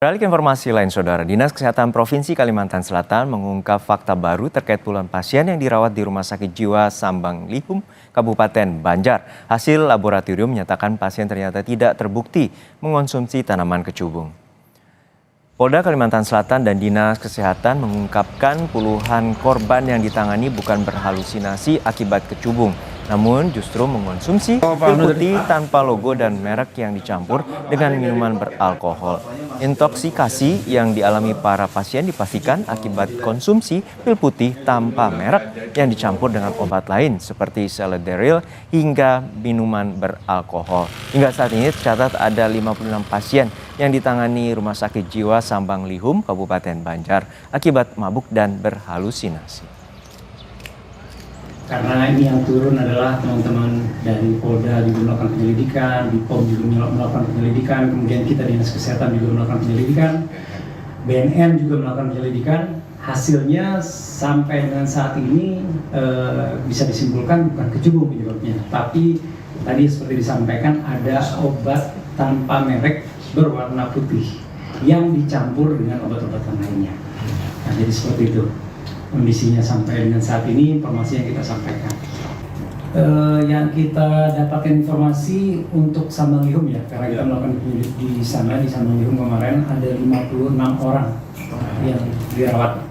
Beralih ke informasi lain, Saudara. Dinas Kesehatan Provinsi Kalimantan Selatan mengungkap fakta baru terkait puluhan pasien yang dirawat di Rumah Sakit Jiwa Sambang Lihum, Kabupaten Banjar. Hasil laboratorium menyatakan pasien ternyata tidak terbukti mengonsumsi tanaman kecubung. Polda Kalimantan Selatan dan Dinas Kesehatan mengungkapkan puluhan korban yang ditangani bukan berhalusinasi akibat kecubung, namun justru mengonsumsi pil putih tanpa logo dan merek yang dicampur dengan minuman beralkohol. Intoksikasi yang dialami para pasien dipastikan akibat konsumsi pil putih tanpa merek yang dicampur dengan obat lain seperti Seledril hingga minuman beralkohol. Hingga saat ini tercatat ada 56 pasien yang ditangani Rumah Sakit Jiwa Sambang Lihum, Kabupaten Banjar akibat mabuk dan berhalusinasi. Karena ini yang turun adalah teman-teman dari Polda juga melakukan penyelidikan, di POM juga melakukan penyelidikan, kemudian kita Dinas Kesehatan juga melakukan penyelidikan, BNN juga melakukan penyelidikan. Hasilnya sampai dengan saat ini bisa disimpulkan bukan kecubung penyebabnya, tapi tadi seperti disampaikan ada obat tanpa merek berwarna putih yang dicampur dengan obat-obatan lainnya. Nah, jadi seperti itu kondisinya sampai dengan saat ini, informasi yang kita sampaikan. Yang kita dapatkan informasi untuk Sambang Lihum ya, karena kita melakukan di sana di Sambang Lihum kemarin ada 56 orang yang dirawat.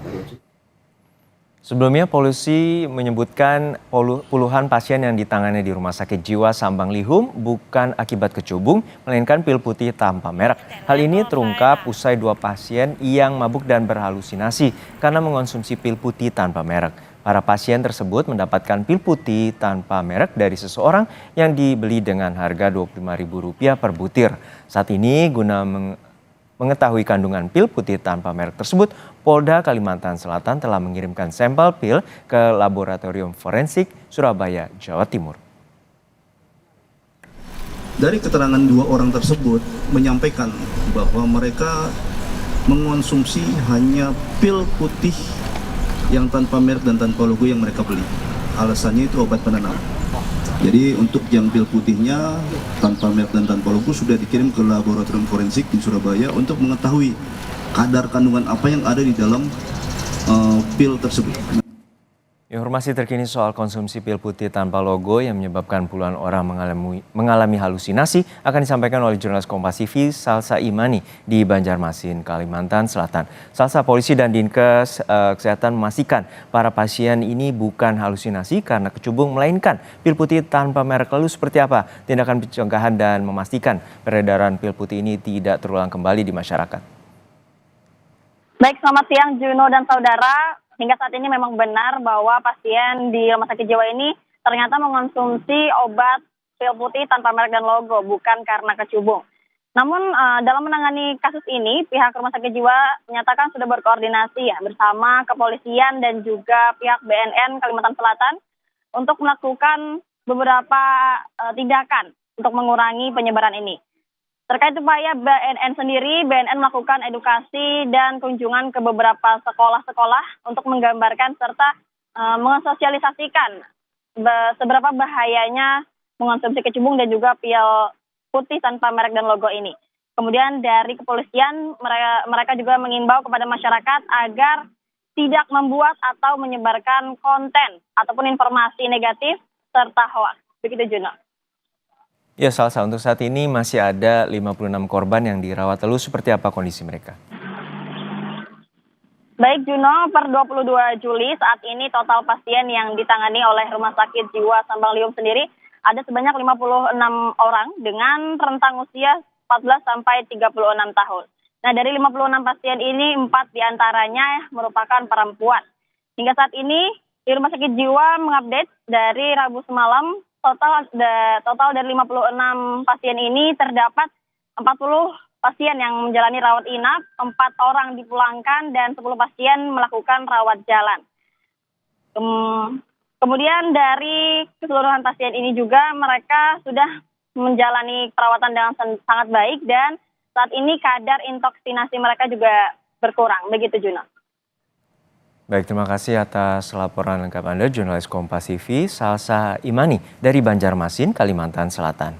Sebelumnya, polisi menyebutkan puluhan pasien yang ditangani di Rumah Sakit Jiwa Sambang Lihum bukan akibat kecubung, melainkan pil putih tanpa merek. Hal ini terungkap usai 2 pasien yang mabuk dan berhalusinasi karena mengonsumsi pil putih tanpa merek. Para pasien tersebut mendapatkan pil putih tanpa merek dari seseorang yang dibeli dengan harga Rp25.000 per butir. Saat ini, guna mengetahui kandungan pil putih tanpa merek tersebut, Polda Kalimantan Selatan telah mengirimkan sampel pil ke Laboratorium Forensik Surabaya, Jawa Timur. Dari keterangan 2 orang tersebut menyampaikan bahwa mereka mengonsumsi hanya pil putih yang tanpa merek dan tanpa logo yang mereka beli. Alasannya itu obat penenang. Jadi untuk yang pil putihnya tanpa merek dan tanpa logo sudah dikirim ke Laboratorium Forensik di Surabaya untuk mengetahui kadar kandungan apa yang ada di dalam pil tersebut. Informasi terkini soal konsumsi pil putih tanpa logo yang menyebabkan puluhan orang mengalami halusinasi akan disampaikan oleh jurnalis Kompas TV Salsa Imani di Banjarmasin, Kalimantan Selatan. Salsa, polisi dan Dinkes Kesehatan memastikan para pasien ini bukan halusinasi karena kecubung, melainkan pil putih tanpa merek. Lalu seperti apa tindakan pencegahan dan memastikan peredaran pil putih ini tidak terulang kembali di masyarakat? Baik, selamat siang Juno dan saudara. Hingga saat ini memang benar bahwa pasien di Rumah Sakit Jiwa ini ternyata mengonsumsi obat pil putih tanpa merek dan logo, bukan karena kecubung. Namun dalam menangani kasus ini, pihak Rumah Sakit Jiwa menyatakan sudah berkoordinasi ya bersama kepolisian dan juga pihak BNN Kalimantan Selatan untuk melakukan beberapa tindakan untuk mengurangi penyebaran ini. Terkait upaya BNN sendiri, BNN melakukan edukasi dan kunjungan ke beberapa sekolah-sekolah untuk menggambarkan serta mensosialisasikan seberapa bahayanya mengonsumsi kecubung dan juga pil putih tanpa merek dan logo ini. Kemudian dari kepolisian, mereka juga mengimbau kepada masyarakat agar tidak membuat atau menyebarkan konten ataupun informasi negatif serta hoaks. Begitu, Juno. Ya, Salsa, untuk saat ini masih ada 56 korban yang dirawat. Lalu seperti apa kondisi mereka? Baik, Juno, per 22 Juli saat ini total pasien yang ditangani oleh Rumah Sakit Jiwa Sambang Lihum sendiri ada sebanyak 56 orang dengan rentang usia 14 sampai 36 tahun. Nah, dari 56 pasien ini 4 diantaranya merupakan perempuan. Hingga saat ini di Rumah Sakit Jiwa mengupdate dari Rabu semalam total dari 56 pasien ini terdapat 40 pasien yang menjalani rawat inap, 4 orang dipulangkan dan 10 pasien melakukan rawat jalan. Kemudian dari keseluruhan pasien ini juga mereka sudah menjalani perawatan dengan sangat baik dan saat ini kadar intoksinasi mereka juga berkurang. Begitu, Juno. Baik, terima kasih atas laporan lengkap Anda, jurnalis Kompas TV Salsa Imani dari Banjarmasin, Kalimantan Selatan.